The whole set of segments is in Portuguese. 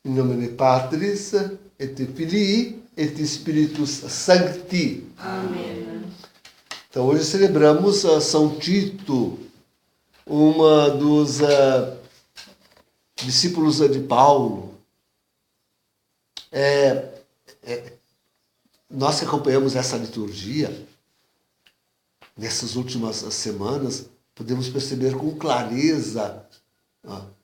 In nomine Patris et Filii et Spiritus Sancti. Amém. Então hoje celebramos São Tito, uma dos discípulos de Paulo. Nós que acompanhamos essa liturgia, nessas últimas semanas, podemos perceber com clareza,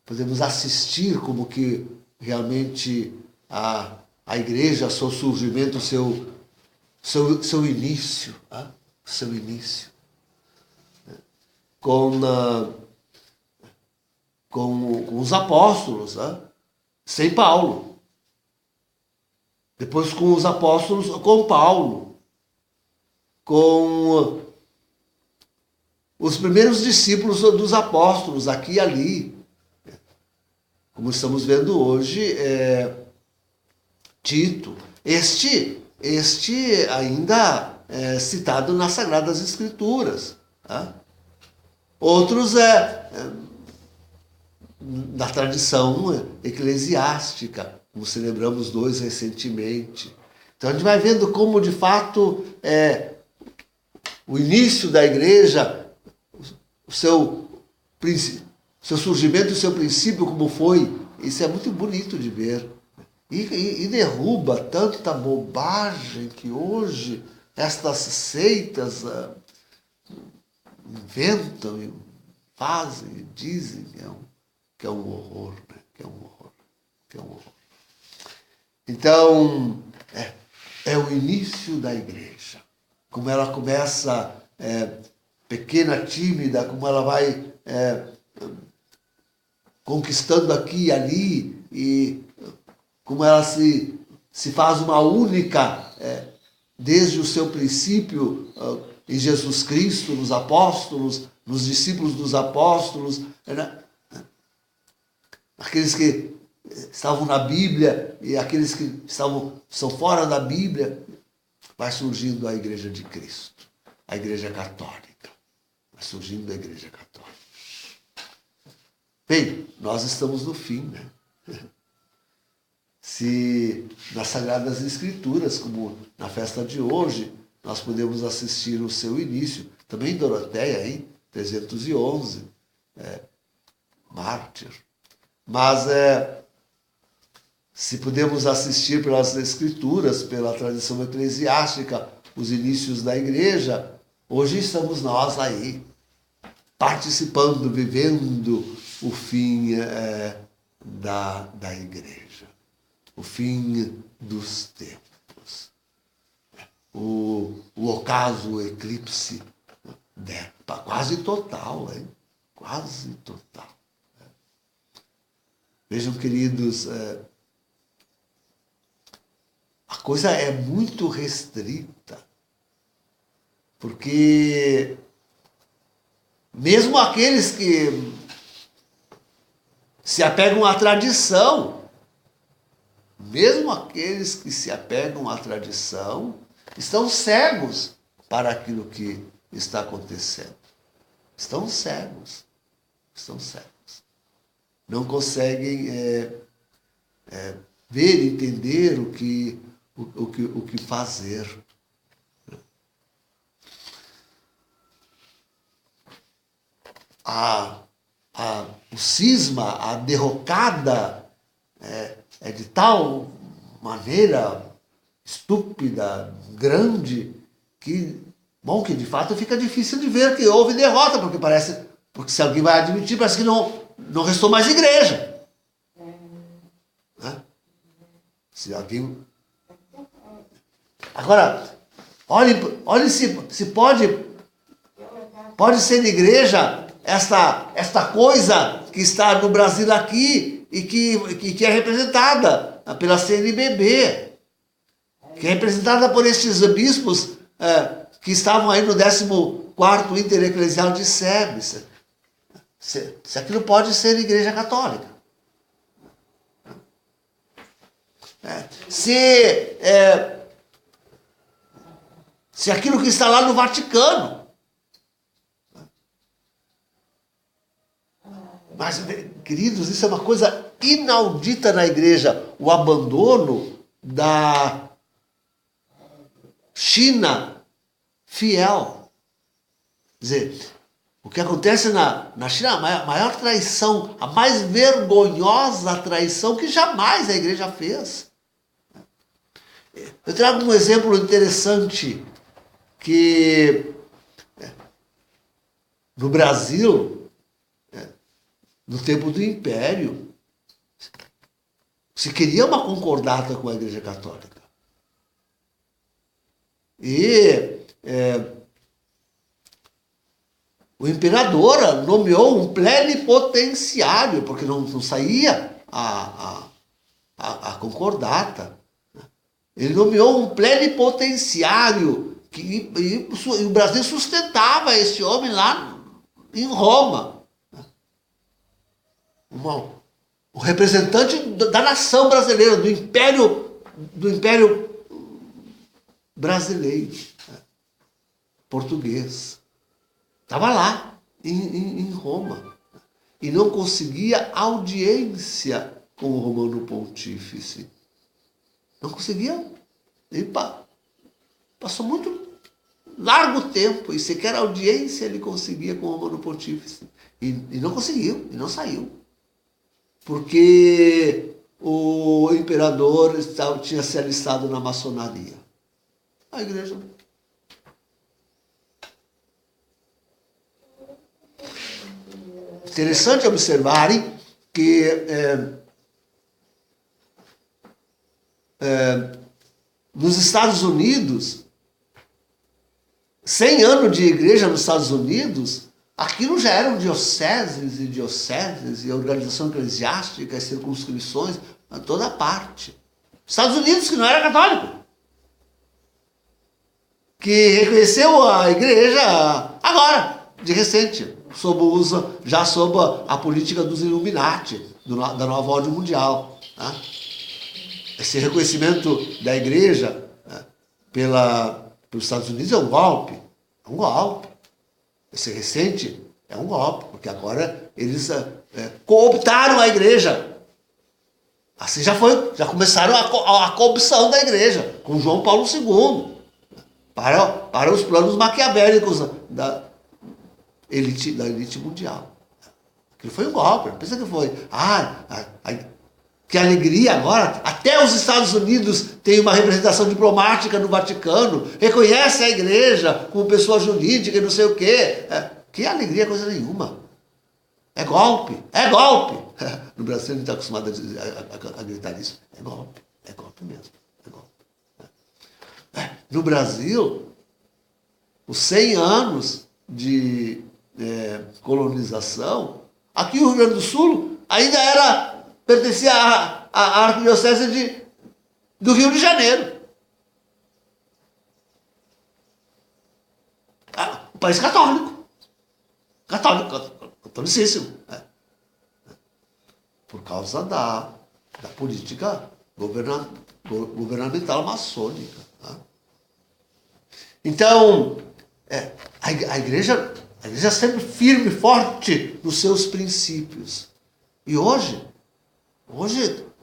podemos assistir como que realmente a igreja, seu surgimento, seu início, com os apóstolos, sem Paulo. Depois com os apóstolos, com Paulo. Com os primeiros discípulos dos apóstolos, aqui e ali. Como estamos vendo hoje, Tito. Este ainda é citado nas Sagradas Escrituras. Outros da tradição eclesiástica, como celebramos 2 recentemente. Então a gente vai vendo como, de fato, o início da igreja, o seu surgimento, o seu princípio, como foi, isso é muito bonito de ver. E derruba tanta bobagem que hoje estas seitas inventam e fazem e dizem que é um horror, né? Que é um horror. Então, é o início da igreja. Como ela começa pequena, tímida, como ela vai conquistando aqui e ali, e como ela se faz uma única desde o seu princípio em Jesus Cristo, nos apóstolos, nos discípulos dos apóstolos, né? Aqueles que estavam na Bíblia e aqueles que são fora da Bíblia, vai surgindo a Igreja de Cristo, a Igreja Católica. Vai surgindo a Igreja Católica. Bem, nós estamos no fim, né? Se nas Sagradas Escrituras, como na festa de hoje, nós podemos assistir o seu início, também em Doroteia, hein? 311, mártir. Mas se podemos assistir pelas Escrituras, pela tradição eclesiástica, os inícios da igreja, hoje estamos nós aí, participando, vivendo o fim da igreja, o fim dos tempos, o ocaso, o eclipse, quase total, hein? Quase total. Vejam, queridos, a coisa é muito restrita, porque mesmo aqueles que se apegam à tradição, estão cegos para aquilo que está acontecendo. Estão cegos. Não conseguem ver, entender o que fazer. O cisma, a derrocada é de tal maneira estúpida, grande, que de fato fica difícil de ver que houve derrota, porque se alguém vai admitir, parece que não restou mais igreja. Né? Se alguém... Agora, olhe se pode ser igreja esta coisa que está no Brasil aqui e que é representada pela CNBB, que é representada por estes bispos que estavam aí no 14º Intereclesial de Sebes. Se aquilo pode ser igreja católica. Se aquilo que está lá no Vaticano Mas, queridos, isso é uma coisa inaudita na igreja, o abandono da China fiel. Quer dizer, o que acontece na China, a maior traição, a mais vergonhosa traição que jamais a igreja fez. Eu trago um exemplo interessante, que no Brasil, no tempo do Império, se queria uma concordata com a Igreja Católica. E o imperador nomeou um plenipotenciário, porque não saía a concordata. Ele nomeou um plenipotenciário, e o Brasil sustentava esse homem lá em Roma. O representante da nação brasileira, do Império brasileiro, português. Estava lá, em Roma. E não conseguia audiência com o Romano Pontífice. Não conseguia. Ele passou muito largo tempo e sequer audiência ele conseguia com o Romano Pontífice. E não conseguiu, e não saiu. Porque o imperador tinha se alistado na maçonaria. A igreja. Interessante observarem que nos Estados Unidos, 100 anos de igreja nos Estados Unidos, aquilo já eram dioceses e organização eclesiástica, circunscrições, a toda parte. Estados Unidos, que não era católico, que reconheceu a igreja agora, de recente, já sob a política dos Illuminati, da nova ordem mundial. Tá? Esse reconhecimento da igreja pelos Estados Unidos é um golpe. É um golpe. Esse recente é um golpe, porque agora eles cooptaram a igreja. Assim já começaram a corrupção da igreja, com João Paulo II, para os planos maquiavélicos da elite mundial. Aquilo foi um golpe. Pensa que foi. Que alegria agora. Até os Estados Unidos têm uma representação diplomática no Vaticano, reconhece a igreja como pessoa jurídica e não sei o quê. Que alegria, coisa nenhuma. É golpe. É golpe. No Brasil a gente está acostumado a gritar isso. É golpe. É golpe mesmo. É golpe. No Brasil, os 100 anos de colonização, aqui o Rio Grande do Sul ainda pertencia à arquidiocese do Rio de Janeiro. Um país católico. Catolicíssimo. Por causa da política governamental maçônica. Então, a igreja é sempre firme e forte nos seus princípios. E hoje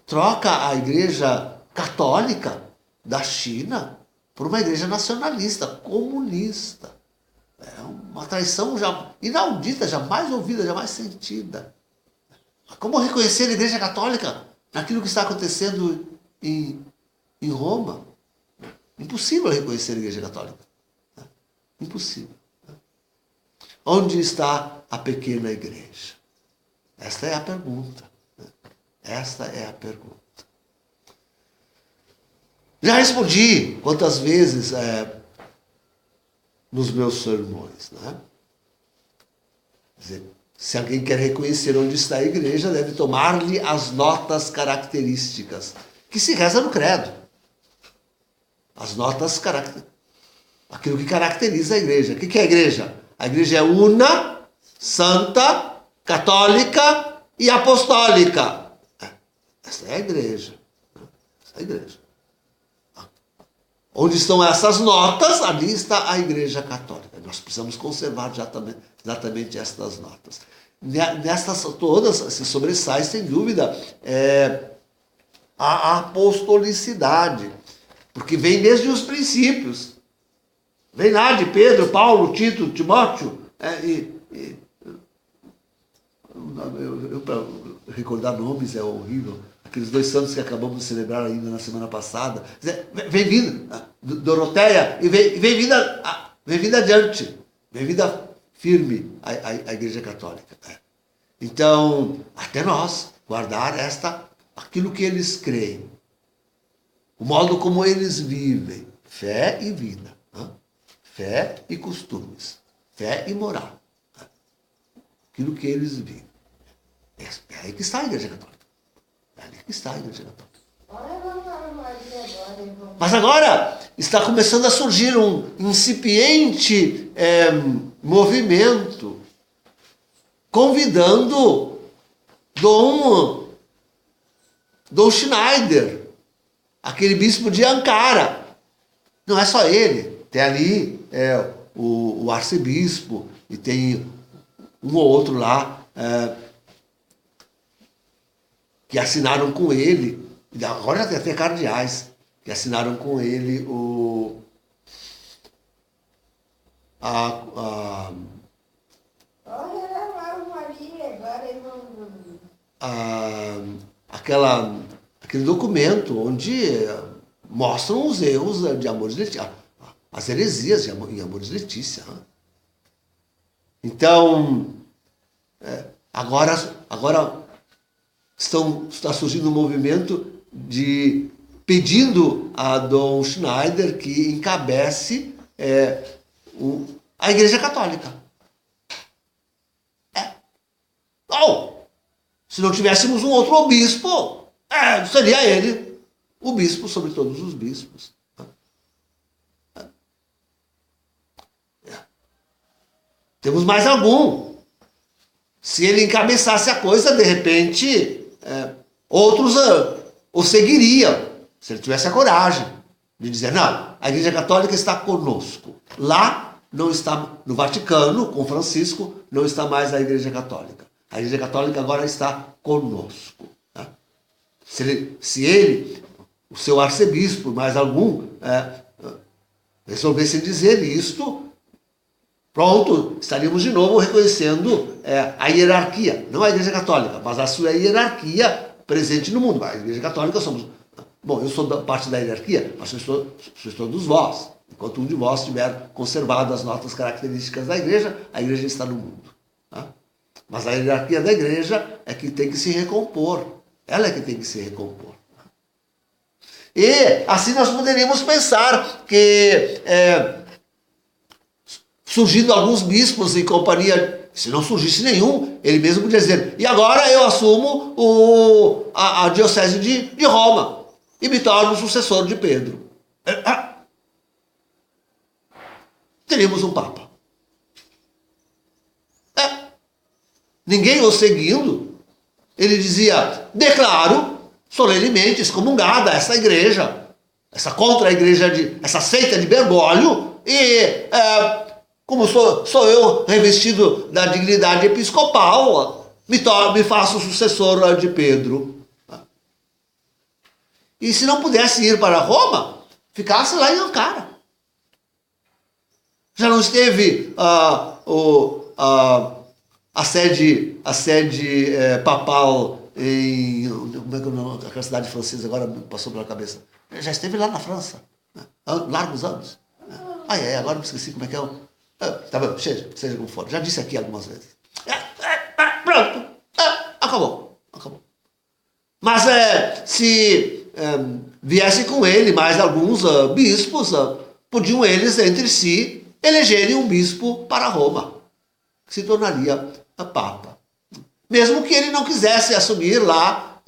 troca a igreja católica da China por uma igreja nacionalista, comunista. É uma traição inaudita, jamais ouvida, jamais sentida. Como reconhecer a igreja católica naquilo que está acontecendo em Roma? Impossível reconhecer a igreja católica. Impossível. Onde está a pequena igreja? Esta é a pergunta. Esta é a pergunta. Já respondi quantas vezes nos meus sermões. Né? Quer dizer, se alguém quer reconhecer onde está a igreja, deve tomar-lhe as notas características, que se reza no credo. As notas aquilo que caracteriza a igreja. O que é a igreja? A igreja é una, santa, católica e apostólica. Essa é a igreja. Essa é a igreja. Onde estão essas notas, ali está a igreja católica. Nós precisamos conservar exatamente estas notas. Nestas todas se sobressai, sem dúvida, a apostolicidade, porque vem desde os princípios. Vem lá de Pedro, Paulo, Tito, Timóteo, para recordar nomes é horrível. Aqueles 2 santos que acabamos de celebrar ainda na semana passada. Vem vindo, Doroteia, e vem vindo adiante. Vem vindo firme a Igreja Católica. Então, até nós, guardar aquilo que eles creem. O modo como eles vivem. Fé e vida. Fé e costumes. Fé e moral. Aquilo que eles vivem. É aí que está a Igreja Católica. É ali que está a Igreja Católica. Mas agora está começando a surgir um incipiente movimento convidando Dom Schneider, aquele bispo de Ankara. Não é só ele. Tem ali o arcebispo e tem um ou outro lá que assinaram com ele. Agora já tem até cardeais que assinaram com ele aquele documento onde mostram os erros de Amoris Laetitia, as heresias em Amoris Laetitia. Então, agora está surgindo um movimento pedindo a Dom Schneider que encabece a Igreja Católica. Se não tivéssemos um outro bispo, seria ele o bispo sobre todos os bispos. Temos mais algum. Se ele encabeçasse a coisa, de repente, outros o seguiriam, se ele tivesse a coragem de dizer, não, a Igreja Católica está conosco. Lá não está, no Vaticano, com Francisco, não está mais a Igreja Católica. A Igreja Católica agora está conosco. Né? Se ele, o seu arcebispo, mais algum, resolvesse dizer isto, pronto, estaríamos de novo reconhecendo a hierarquia, não a Igreja Católica, mas a sua hierarquia presente no mundo. A Igreja Católica somos... Bom, eu sou parte da hierarquia, mas sois todos vós. Enquanto um de vós tiver conservado as notas características da Igreja, a Igreja está no mundo. Tá? Mas a hierarquia da Igreja é que tem que se recompor. Ela é que tem que se recompor. E assim nós poderíamos pensar que... surgindo alguns bispos em companhia, se não surgisse nenhum, ele mesmo podia dizer, e agora eu assumo a diocese de Roma e me torno sucessor de Pedro. Teríamos um Papa. Ninguém o seguindo, ele dizia, declaro solenemente excomungada essa igreja, essa contra-igreja, essa seita de Bergoglio, e... como sou eu revestido da dignidade episcopal, me faço sucessor de Pedro. E se não pudesse ir para Roma, ficasse lá em Ankara. Já não esteve a sede papal em... Como é que é o nome? Aquela cidade francesa agora me passou pela cabeça. Já esteve lá na França. Largos anos. Agora me esqueci como é que é tá bom, seja como for. Já disse aqui algumas vezes. Pronto. Acabou. Mas se viesse com ele mais alguns bispos, podiam eles entre si elegerem um bispo para Roma, que se tornaria Papa. Mesmo que ele não quisesse assumir lá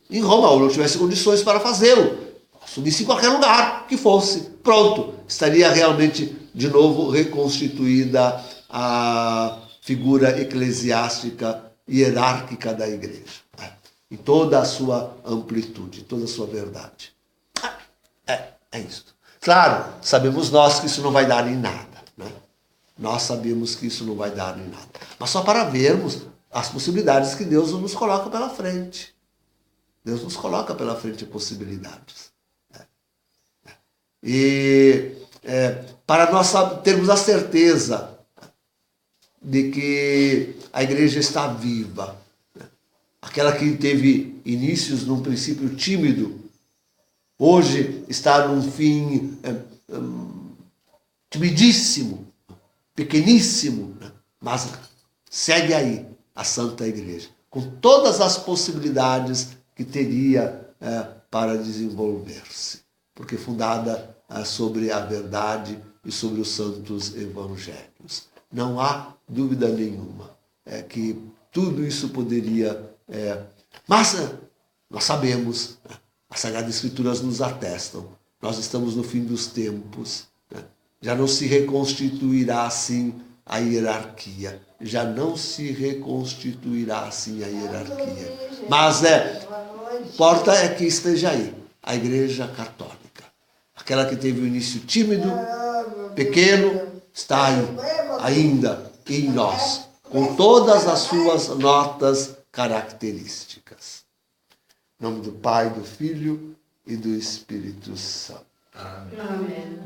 em Roma, ou não tivesse condições para fazê-lo. Assumisse em qualquer lugar que fosse. Pronto. Estaria realmente de novo reconstituída a figura eclesiástica hierárquica da igreja, em toda a sua amplitude, toda a sua verdade. É isso. Claro, sabemos nós que isso não vai dar em nada, né? nós sabemos que isso não vai dar em nada. Mas só para vermos as possibilidades que Deus nos coloca pela frente. Deus nos coloca pela frente possibilidades. E para nós termos a certeza de que a igreja está viva, aquela que teve inícios num princípio tímido, hoje está num fim timidíssimo, pequeníssimo, mas segue aí a Santa Igreja, com todas as possibilidades que teria para desenvolver-se, porque fundada sobre a verdade e sobre os santos evangelhos. Não há dúvida nenhuma que tudo isso poderia... mas nós sabemos, as Sagradas Escrituras nos atestam, nós estamos no fim dos tempos, já não se reconstituirá assim a hierarquia, já não se reconstituirá assim a hierarquia. Mas importa é que esteja aí, a Igreja Católica. Aquela que teve o início tímido, pequeno, está aí, ainda em nós, com todas as suas notas características. Em nome do Pai, do Filho e do Espírito Santo. Amém.